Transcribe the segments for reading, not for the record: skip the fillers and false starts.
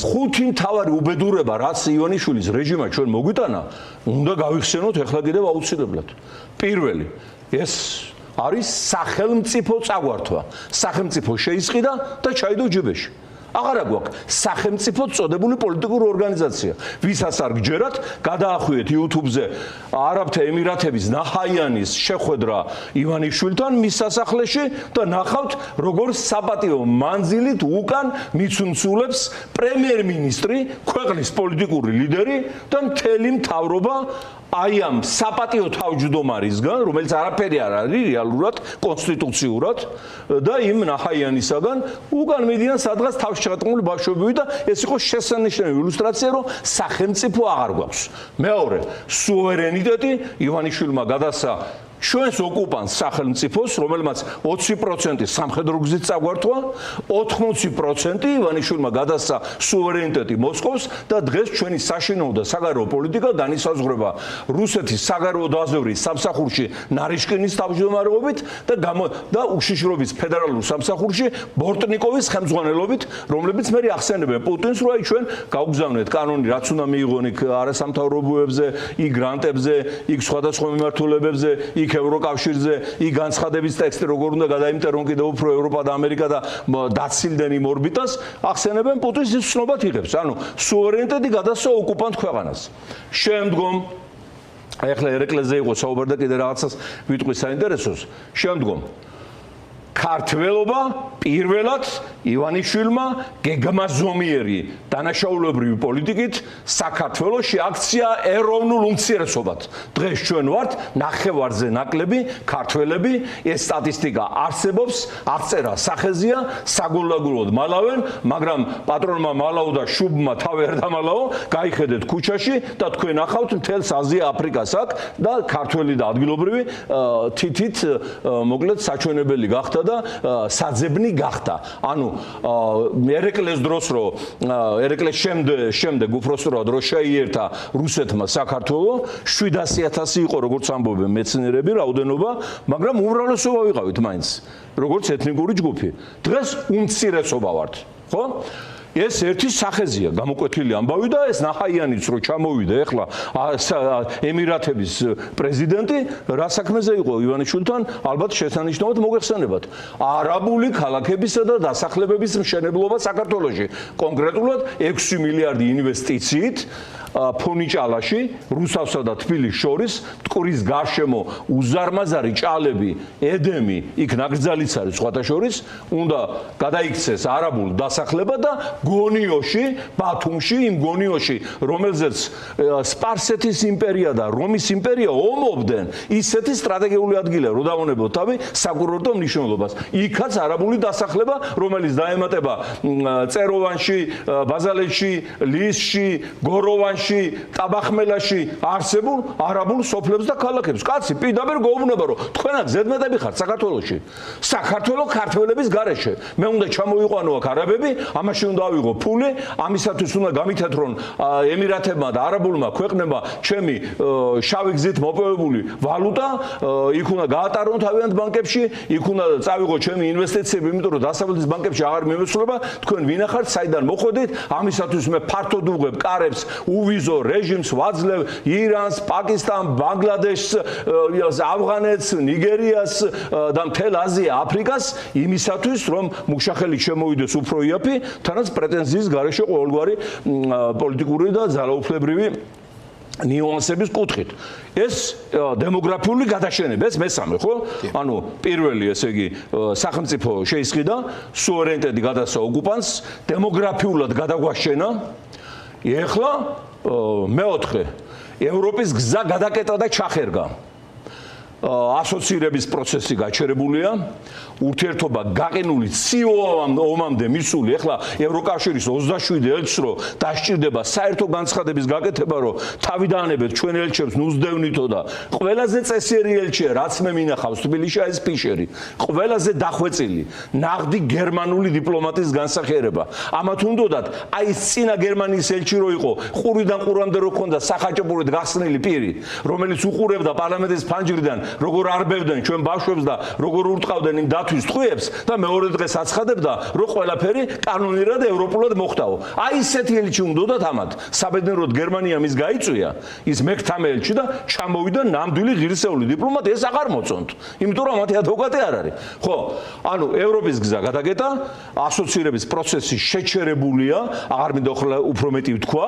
ხუთი მთავარი უბედურება, რაც ივანიშვილის რეჟიმმა ჩვენ მოგვიტანა, უნდა გავიხსენოთ ახლა კიდევ აუცილებლად. პირველი, ეს არის სახელმწიფო წაგვართვა. სახელმწიფო შეისყიდა და ჩაიდო ჯიბეში. აღარა გვაქვს სახელმწიფო წოდებული პოლიტიკური ორგანიზაცია. ვისაც არ გჯერათ, გადაახვიეთ YouTube-ზე არაბთა ემირათების ნაჰაიანის შეხვედრა ივანიშვილთან მის სასახლეში და ნახავთ, როგორ საპატიო მანძილით უკან მიცუნცულებს პრემიერ-მინისტრი, ქვეყნის პოლიტიკური ლიდერი და მთელი მთავრობა აი ამ საპატიო თავმჯდომარისგან, რომელიც არაფერი არ არის რეალურად, კონსტიტუციურად და იმ ნაჰაიანისაგან უკან მიდიან სადღაც თავშეყრდნილი ბავშვები და ეს იყო შესანიშნავი ილუსტრაცია, რომ სახელმწიფო აღარ გვაქვს. მეორე, სუვერენიტეტი ივანიშვილმა გადასცა ჩვენს ოკუპანტს სახელმწიფოს, რომელმაც 20% სამხედრო გზით წაგვართვა, 80% ივანიშვილმა გადასცა სუვერენიტეტი მოსკოვს და დღეს ჩვენი საშინაო და საგარეო პოლიტიკა განისაზღვრება რუსეთის საგარეო დაზვერვის სამსახურში ნარიშკინის თავმჯდომარეობით და უშიშრობის ფედერალურ სამსახურში ბორტნიკოვის ხელმძღვანელობით, რომლებიც მე ახსენებენ პუტინს, რომ აი ჩვენ გავგზავნეთ კანონი, რაც უნდა მიიღონ იქ არასამთავრობოებზე, იქ გრანტებზე, იქ სხვადასხვა მიმართულებებზე, იქ ევროკავშირზე, იქ განცხადების ტექსტი როგორ უნდა გადაიმტერონ კიდევ უფრო ევროპა და ამერიკა და დაცილდნენ იმ ორბიტას, ახსენებენ პუტინს ის ცნობა იღებს. ანუ სუვერენიტეტი გადასცა ოკუპანტ ქვეყანას. შემდგომ ეხლა ერეკლეზე იყო საუბარი და კიდე რაღაცას ვიტყვი საინტერესოს. შემდგომ ქართველობა პირველად ივანიშვილმა გეგმაზომიერი დანაშაულებრივი პოლიტიკით საქართველოში აქცია ეროვნულ უმცირესობად. დღეს ჩვენ ვართ ნახევარზე ნაკლები ქართველები, ეს სტატისტიკა არსებობს, აღწერა სახეზია, საგულაგულოდ მალავენ, მაგრამ პატრონმა მალაო და შუბმა თავი არ დამალაო, გაიხედეთ ქუჩაში და თქვენ ახავთ მთელს აზია აფრიკას აქ და ქართველი და ადგილობრივი თითით მოკლედ საჩვენებელი გახდა და საძებნი გახდა. ანუ ერეკლეს დროს რო ერეკლეს შემდეგ უფროსწორად რო შეიერთა რუსეთმა საქართველო 700,000 იყო როგორც ამბობენ მეცნიერები რაოდენობა, მაგრამ უმრავლესობა ვიყავით მაინც როგორც ეთნიკური ჯგუფი. დღეს უმცირესობა ვართ, ხო? ეს ერთი სახეზია, გამოკვეთილი ამბავი და ეს ნაჰაიანიც რო ჩამოვიდა ეხლა ემირათების პრეზიდენტი, რა საქმეზე იყო ივანიშვილთან, ალბათ შესანიშნავად მოგეხსენებათ. არაბული ქალაქებისა და დასახლებების მშენებლობა საქართველოში, კონკრეტულად 6 მილიარდი ინვესტიციით ფონიჭალაში, რუსავსა და თბილისს შორის, მტკვრის გარშემო უზარმაზარი ჭალები, ედემი, იქ ნაკრძალიც არის სხვათა შორის, უნდა გადაიქცეს არაბულ დასახლება და გონიოში, ბათუმში, იმ გონიოში, რომელზეც სპარსეთის იმპერია და რომის იმპერია ომობდნენ, ისეთი სტრატეგიული ადგილია, რო დავონებოთ თავი საკურორტო მნიშვნელობას. იქაც არაბული დასახლება, რომელიც დაემატება წეროვანში, ბაზალეთში, ლისში, გოროვანში, ტაბახმელაში არსებულ არაბულ სოფლებს და ქალაქებს. კაცი პირდაპირ გეუბნება, რომ თქვენაც ზედმეტები ხართ საქართველოში. საქართველო ქართველების გარეშე. მე უნდა ჩამოიყვანო აქ არაბები, ამაში უნდა ავიღო ფული, ამისათვის უნდა გამითეთრონ ემირათებმა და არაბულმა ქვეყნებმა ჩემი შავი გზით მოპოვებული ვალუტა, იქ უნდა გაატარონ თავიანთ ბანკებში, იქ უნდა წავიღო ჩემი ინვესტიციები, იმიტომ რომ დასავლეთის ბანკებში აღარ მიმეცლება, თქვენ ვინახართ, საიდან მოხვედით, ამისათვის მე ფართოდ უღებ კარებს ვიზო რეჟიმს ვაძლევ ირანს, პაკისტანს, ბანგლადეშს, ავღანეთს, ნიგერიას და მთელ აზია, აფრიკას იმისათვის, რომ მუშახელი შემოვიდეს უფრო იაფი, თანაც პრეტენზიის გარეშე ყოველგვარი პოლიტიკური და ძალაუფლებრივი ნიუანსების კუთხით. ეს დემოგრაფიული გადაშენება, ეს მესამე, ხო? ანუ პირველი, ესე იგი, სახელმწიფო შეისყიდა, სუვერენიტეტი გადასცა ოკუპანტს, დემოგრაფიულად გადაგვაშენა. ეხლა მეოთხე ევროპის გზა გადაკეტა და ჩახერგა. ასოცირების პროცესი გაჩერებულია, ურთიერთობა გაყინული ციო-ომამდე მისული, ეხლა ევროკავშირის 27 ელჩს რო დასჭირდება საერთო განცხადების გაკეთება, რომ თავი დაანებეთ ჩვენ ელჩებს ნუზდევნითო და ყველაზე წესიერი ელჩია, რაც მე მინახავს თბილისში, ეს ფიშერი, ყველაზე დახვეწილი, ნაღდი გერმანული დიპლომატის განსახიერება. ამათ უნდათ, აი წინა გერმანიის ელჩი რო იყო, ყურიდან ყურამდე რო ქონდა სახაჭაპურით გახსნილი პირი, რომელიც უყურებდა პარლამენტის ფანჯრიდან როგორ არბევდნენ ჩვენ ბავშვებს და როგორ ურტყავდნენ იმ დათვის ტყვიებს და მეორე დღეს აცხადებდა, რომ ყველაფერი კანონიერად ევროპულად მოხდაო. აი ისეთი ელჩი უნდათ ამათ. საბედნიეროდ გერმანია მის გაიწვია, ის მეკთამე ელჩი და ჩამოვიდა ნამდვილი ღირსეული დიპლომატი, ეს აღარ მოწონთ. იმიტომ რომ მათი ადვოკატი არ არის. ხო, ანუ ევროპის გზა გადაგეტა, ასოცირების პროცესი შეჩერებულია, აღარ მინდა ხოლმე უფრო მეტი ვთქვა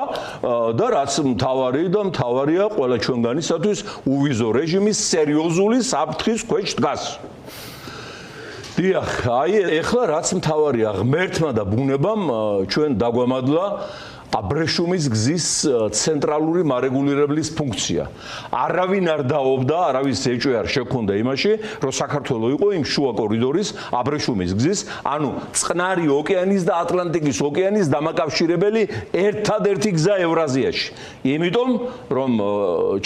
და რაც მთავარია ყველა ჩვენგანისათვის უვიზო რეჟიმის სერიოზული საფრთხის ქვეშ დგას. დიახ, აი ეხლა რაც მთავარია, ღმერთმა და ბუნებამ ჩვენ დაგვამადლა აბრეშუმის გზის ცენტრალური მარეგულირებლის ფუნქცია. არავინ არ დაობდა, არავის ეჭვი არ შექონდა იმაში, რომ საქართველოს იყო იმ შუა კორიდორის აბრეშუმის გზის, ანუ წყნარი ოკეანის და ატლანტიკის ოკეანის დამაკავშირებელი ერთადერთი გზა ევრაზიაში. იმიტომ, რომ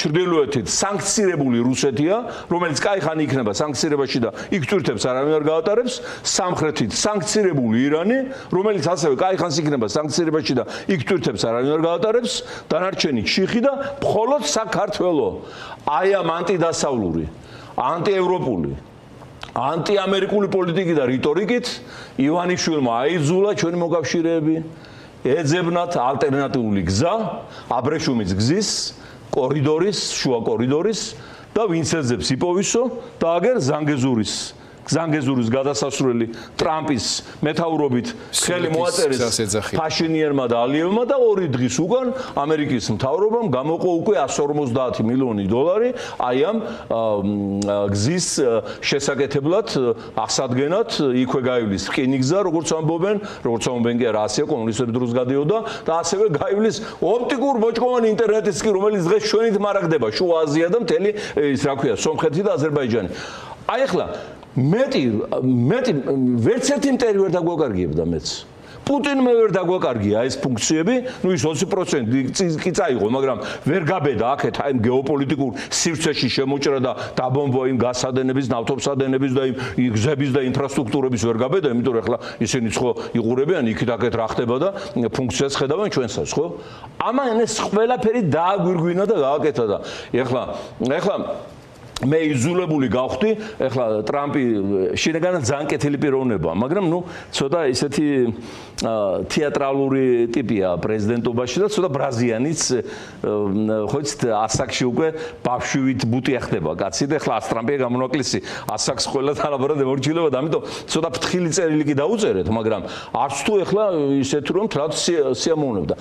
ჩრდილოეთით სანქცირებული რუსეთია, რომელიც კაიხანი იქნება სანქცირებაში და იქ თვითებს არავინ არ გაატარებს, სამხრეთით სანქცირებული ირანი, რომელიც ასევე კაიხანს იქნება სანქცირებაში და იქ თვითებს არავინ არ გაატარებს, დანარჩენი ჩიხი და მხოლოდ საქართველო. აი ამ ანტიდასავლური, ანტიევროპული, ანტიამერიკული პოლიტიკით და რიტორიკით ივანიშვილმა აიძულა ჩვენი მოკავშირეები ეძებნათ ალტერნატიული გზა, აბრეშუმის გზის კორიდორის, შუა კორიდორის და ვინც ეძებს იპოვისო და აგერ ზანგეზურის გადასასვლელი ტრამპის მეთაურობით ხელი მოაწერეს ფაშინიერმა და ალიევმა და 2 დღის უკან ამერიკის მთავრობამ გამოყო უკვე 150 მილიონი დოლარი აი ამ გზის შესაკეთებლად აღსადგენად იქვე გაივლის რკინიგზა როგორც ამბობენ კი არა ასე კომუნისტური დროს გადიოდა და ასევე გაივლის ოპტიკურ მოჭკოვანი ინტერნეტის კი რომელიც დღეს ჩვენით მარაგდება შუა აზია და მთელი ის რა ქვია სომხეთი და აზერბაიჯანი აი ახლა მეტი ვერც ერთი მტერი ვერ დაგვაკარგებდა მეც. პუტინმა ვერ დაგვაკარგია ეს ფუნქციები, ну ის 20% კი წაიღო, მაგრამ ვერ გაბედა აქეთ აი გეოპოლიტიკურ სივრცეში შემოჭრა და დაბომბვა იმ გასადენების, ნავთობსადენების და იმ გზების და ინფრასტრუქტურების ვერ გაბედა, იმიტომ რომ ახლა ისინი ხო იყურებიან იქით აქეთ რა ხდება და ფუნქციას ხედავენ ჩვენსაც, ხო? ამან ეს ყველაფერი დააგვირგვინა და გააკეთა და ახლა მე იზოლებული გავხდი, ეხლა ტრამპი შინაგანად ძალიან კეთილი პიროვნება, მაგრამ ნუ ცოტა ისეთი თეატრალური ტიპია პრეზიდენტობაში და ცოტა ბრაზიანიც ხო იცით ასაკში უკვე ბავშვივით ბუტია ხდება კაცი და ეხლა ტრამპია გამონაკლისი ასაკს ყველა თანაბრად ემორჩილება და ამიტომ ცოტა ფრთხილი წერილი კი დაუწერეთ, მაგრამ არც თუ ეხლა ისეთი რომ თლად სიამოვნებდა.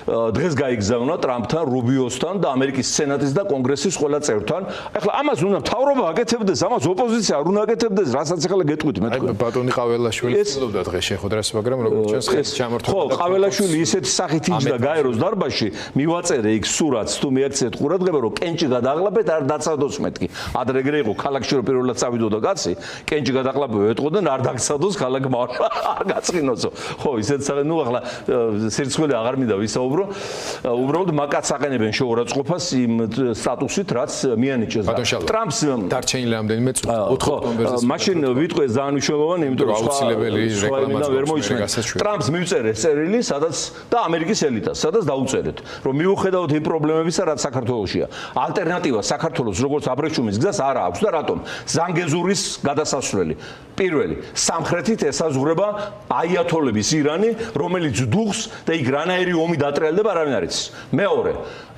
დღეს გაიგზავნა ტრამპთან, რუბიოსთან და ამერიკის სენატის და კონგრესის ყველა წევრთან. ახლა ამას უნდა მთავრობა აკეთებდეს, ამას ოპოზიცია არ უნდა აკეთებდეს, რასაც ახლა გეტყვით მე თქვენ. ბატონი ყაველაშვილი ცდილობდა დღეს შეხვედრას, მაგრამ როგორც ჩანს ხეს ჩამორთმევდა. ხო, ყაველაშვილი ისეთი სახით იჯდა გაეროს დარბაზში, მივაწერე იქ სურათს, თუ მიაქცეთ ყურადღება, რომ კენჭი გადააღლაბეთ, არ დაცადოს მეთქი. ადრე იყო ქალაქში რომ პირველად წავიდოდა კაცი, კენჭი გადააღლაბება ეტყოდნენ, არ დაგცადოს ქალაქ არ გაწყინოსო. ხო, ისეთ სახით, ნუ ახლა სირცხველი აღარ მინდა ვისაუბრო. უბრალოდ მაკაც აყენებენ შეურაცხყოფას იმ სტატუსით, რაც მიანიჭეს. ტრამპს დარჩენილი რამდენიმე წუთი 4 ოქტომბერზე. მაშინ ვიტყვე ძალიან მნიშვნელოვანი, იმიტომ რომ აუცილებელი რეკლამაა ვერ მოისმენთ. ტრამპს მივწერეთ წერილი, სადაც და ამერიკის ელიტას, სადაც დაუწერეთ, რომ მიუხედავად იმ პრობლემებისა, რაც საქართველოშია, ალტერნატივა საქართველოს როგორც აბრეშუმის გზას არ აქვს და რატომ? ზანგეზურის გადასასვლელი. პირველი, სამხრეთით ესაზღვრება აიათოლების ირანი, რომელიც დუხს და იქ რანაირი ომი დატრიალდება არავინ არ იცის. მეორე,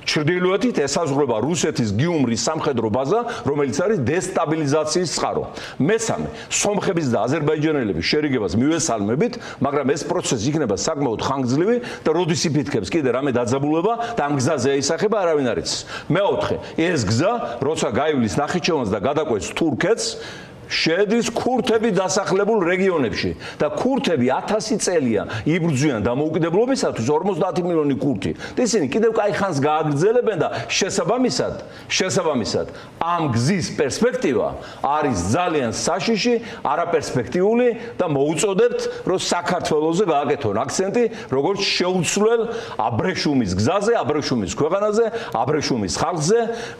ჩრდილოეთით ესაზღვრება რუსეთის გიუმრის სამხედრო ბაზა, რომელიც არის დესტაბილიზაციის წყარო. მესამე, სომხების და აზერბაიჯანელების შერიგებას მივესალმებით, მაგრამ ეს პროცესი იქნება საკმაოდ ხანგრძლივი და როდის იფიქრებს კიდე რამე დაძაბულობა და ამ გზაზე ეისახება არავინ არ იცის. მეოთხე, ეს გზა, როცა გაივლის ნახიჩევანს და გადაკვეთს თურქეთს, შედის ქურთები დასახლებულ რეგიონებში და ქურთები 1000 წელია იბრძვიან დამოუკიდებლობისათვის 50 მილიონი ქურთი. ისინი კიდევ კაი ხანს გააგრძელებენ და შესაბამისად ამ გზის პერსპექტივა არის ძალიან საშიში, არაპერსპექტიული და მოუწოდებთ, რომ საქართველოზე გააკეთონ აქცენტი, როგორც შეუცვლელ აბრეშუმის გზაზე, აბრეშუმის ქვეყანაზე, აბრეშუმის ხალხზე.